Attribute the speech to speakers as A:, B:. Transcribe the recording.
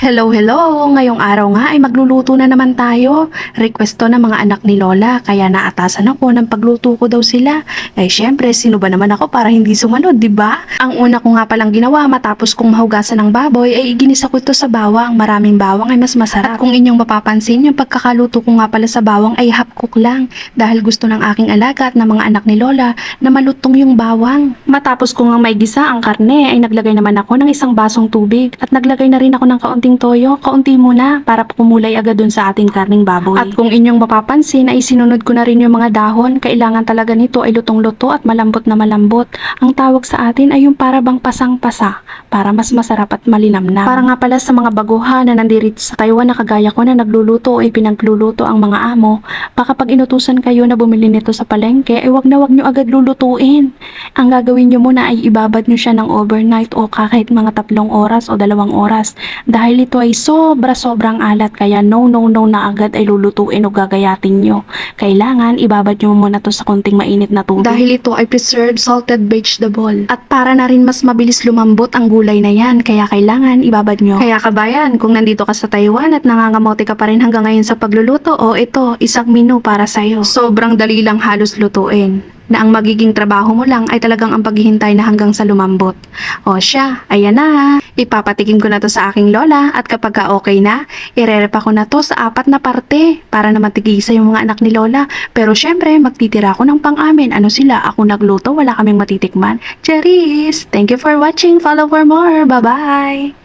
A: Hello, hello! Ngayong araw nga ay magluluto na naman tayo. Request to ng mga anak ni Lola, kaya naatasan ako ng pagluto ko daw sila. Eh syempre, sino ba naman ako para hindi sumunod, di ba? Ang una ko nga palang ginawa matapos kong mahugasan ng baboy ay iginisa ko ito sa bawang. Maraming bawang ay mas masarap. At kung inyong mapapansin, yung pagkakaluto ko nga pala sa bawang ay half cook lang. Dahil gusto ng aking alaga at ng mga anak ni Lola na malutong yung bawang. Matapos ko nga may gisa ang karne ay naglagay naman ako ng isang basong tubig at naglagay na rin ako ng kaunting toyo, kaunti muna para pumulay agad dun sa ating karning baboy. At kung inyong mapapansin ay sinunod ko na rin yung mga dahon, kailangan talaga nito ay lutong-luto at malambot na malambot. Ang tawag sa atin ay yung para bang pasang-pasa, para mas masarap at malinamnam. Para nga pala sa mga baguhan na nandirito sa Taiwan na kagaya ko na nagluluto ay pinagluluto ang mga amo, baka pag inutusan kayo na bumili nito sa palengke ay wag nyo agad lulutuin. Ang gagawin nyo muna ay ibabad nyo siya ng overnight o kahit mga 3 oras o 2 oras dahil ito ay sobrang alat kaya no na agad ay lulutuin o gagayatin nyo. Kailangan ibabad nyo muna to sa konting mainit na tubig. Dahil ito ay preserved salted vegetable. At para na rin mas mabilis lumambot ang gulay na yan, kaya kailangan ibabad nyo. Kaya kabayan, kung nandito ka sa Taiwan at nangangamote ka pa rin hanggang ngayon sa pagluluto, o ito, isang menu para sa'yo. Sobrang dali lang halos lutuin na ang magiging trabaho mo lang ay talagang ang paghihintay na hanggang sa lumambot. O siya, ayan na. Ipapatikim ko na to sa aking lola at kapag okay na, irerepa ko na to sa 4 na parte para naman tigisa yung mga anak ni lola. Pero syempre, magtitira ako ng pang-amin. Ano sila? Ako nagluto, wala kaming matitikman. Cheers! Thank you for watching. Follow for more. Bye-bye!